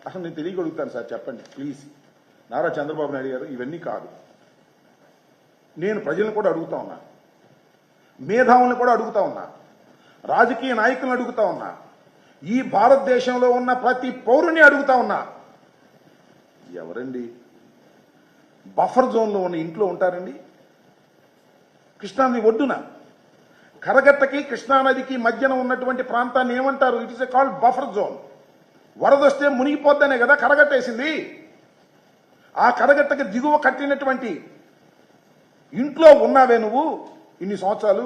అసలు నేను తెలియగలుగుతాను సార్, చెప్పండి ప్లీజ్. నారా చంద్రబాబు నాయుడు గారు, ఇవన్నీ కాదు. నేను ప్రజలను కూడా అడుగుతా ఉన్నా, మేధావులను కూడా అడుగుతా ఉన్నా, రాజకీయ నాయకులను అడుగుతా ఉన్నా, ఈ భారతదేశంలో ఉన్న ప్రతి పౌరుని అడుగుతా ఉన్నా, ఎవరండి బఫర్ జోన్లో ఉన్న ఇంట్లో ఉంటారండి? కృష్ణానది ఒడ్డున కరగట్టకి కృష్ణానదికి మధ్యన ఉన్నటువంటి ప్రాంతాన్ని ఏమంటారు? It is a called buffer zone. వరదొస్తే మునిగిపోద్దనే కదా కరగట్టేసింది. ఆ కరగట్టకి దిగువ కట్టినటువంటి ఇంట్లో ఉన్నావే నువ్వు ఇన్ని సంవత్సరాలు?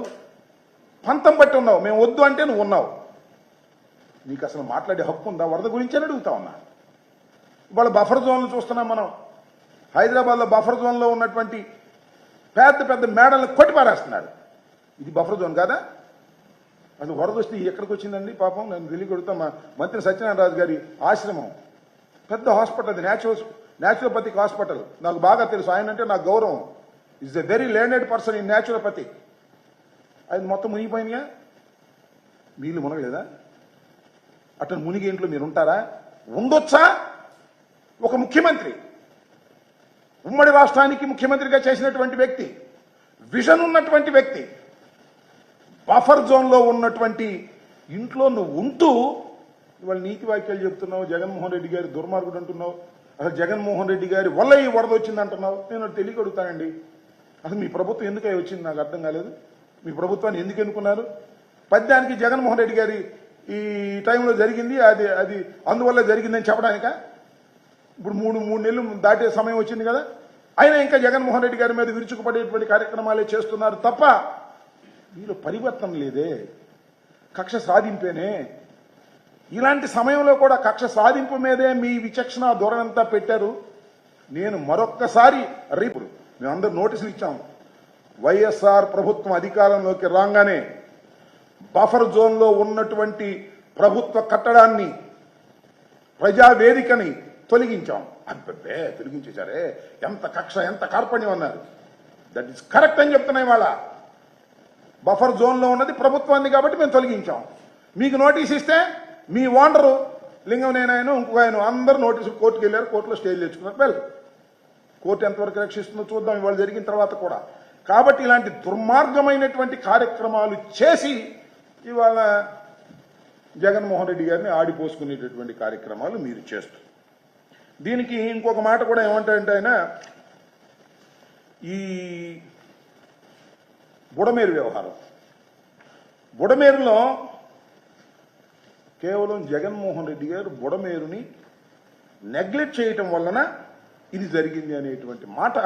పంతం బట్టి ఉన్నావు. మేము వద్దు అంటే నువ్వు ఉన్నావు. నీకు అసలు మాట్లాడే హక్కు ఉందా? వరద గురించి అని అడుగుతా ఉన్నా. ఇవాళ బఫర్ జోన్లు చూస్తున్నాం మనం. హైదరాబాద్లో బఫర్ జోన్లో ఉన్నటువంటి పెద్ద పెద్ద మేడలను కొట్టి పారేస్తున్నారు. ఇది బఫర్ జోన్ కాదా? అసలు వరద వస్తే ఎక్కడికి వచ్చిందండి? పాపం నేను తెలియగొడుతా. మా మంత్రి సత్యనారాయణ రాజు గారి ఆశ్రమం పెద్ద హాస్పిటల్, అది న్యాచురోపతిక్ హాస్పిటల్. నాకు బాగా తెలుసు, ఆయన అంటే నాకు గౌరవం. Is a very learned person in naturopathy. అది మొత్తం మునిగిపోయినాయా? వీళ్ళు మునగలేదా? అటు మునిగి ఇంట్లో మీరు ఉంటారా? ఉండొచ్చా? ఒక ముఖ్యమంత్రి, ఉమ్మడి రాష్ట్రానికి ముఖ్యమంత్రిగా చేసినటువంటి వ్యక్తి, విజన్ ఉన్నటువంటి వ్యక్తి, బఫర్ జోన్లో ఉన్నటువంటి ఇంట్లో నువ్వు ఉంటూ ఇవాళ నీతి వాక్యాలు చెప్తున్నావు. జగన్మోహన్ రెడ్డి గారి దుర్మార్గుడు అంటున్నావు. అసలు జగన్మోహన్ రెడ్డి గారి వల్ల ఈ వరద వచ్చింది అంటున్నావు. నేను తెలియగడుగుతానండి, అసలు మీ ప్రభుత్వం ఎందుకై వచ్చింది నాకు అర్థం కాలేదు. మీ ప్రభుత్వాన్ని ఎందుకు ఎన్నుకున్నారు? పద్యానికి జగన్మోహన్ రెడ్డి గారి ఈ టైంలో జరిగింది, అది అందువల్ల జరిగిందని చెప్పడానిక? ఇప్పుడు మూడు నెలలు దాటే సమయం వచ్చింది కదా, అయినా ఇంకా జగన్మోహన్ రెడ్డి గారి మీద విరుచుకుపడేటువంటి కార్యక్రమాలే చేస్తున్నారు తప్ప వీళ్ళు పరివర్తన లేదే, కక్ష సాధింపేనే. ఇలాంటి సమయంలో కూడా కక్ష సాధింపు మీదే మీ విచక్షణ ధోరణంతా పెట్టారు. నేను మరొక్కసారి రేపు మేమందరూ నోటీసులు ఇచ్చాము. వైఎస్ఆర్ ప్రభుత్వం అధికారంలోకి రాగానే బఫర్ జోన్లో ఉన్నటువంటి ప్రభుత్వ కట్టడాన్ని, ప్రజావేదికని తొలగించాం. అబ్బే తొలగించేశారే, ఎంత కక్ష, ఎంత కార్పణ్యం అన్నారు. దట్ ఈస్ కరెక్ట్ అని చెప్తున్నాయి. వాళ్ళ బఫర్ జోన్లో ఉన్నది ప్రభుత్వాన్ని కాబట్టి మేము తొలగించాం. మీకు నోటీస్ ఇస్తే మీ ఓనరు లింగంనేనాయను ఇంకొక ఆయన అందరూ నోటీసులు కోర్టుకు వెళ్ళారు, కోర్టులో స్టేజ్ తెచ్చుకున్నారు. వెల్, కోర్టు ఎంతవరకు రక్షిస్తుందో చూద్దాం ఇవాళ జరిగిన తర్వాత కూడా. కాబట్టి ఇలాంటి దుర్మార్గమైనటువంటి కార్యక్రమాలు చేసి ఇవాళ జగన్మోహన్ రెడ్డి గారిని ఆడిపోసుకునేటటువంటి కార్యక్రమాలు మీరు చేస్తారు. దీనికి ఇంకొక మాట కూడా ఏమంటారంటే ఆయన, ఈ బుడమేరు వ్యవహారం, బుడమేరులో కేవలం జగన్మోహన్ రెడ్డి గారు బుడమేరుని నెగ్లెక్ట్ చేయటం వలన ఇది జరిగింది అనేటువంటి మాట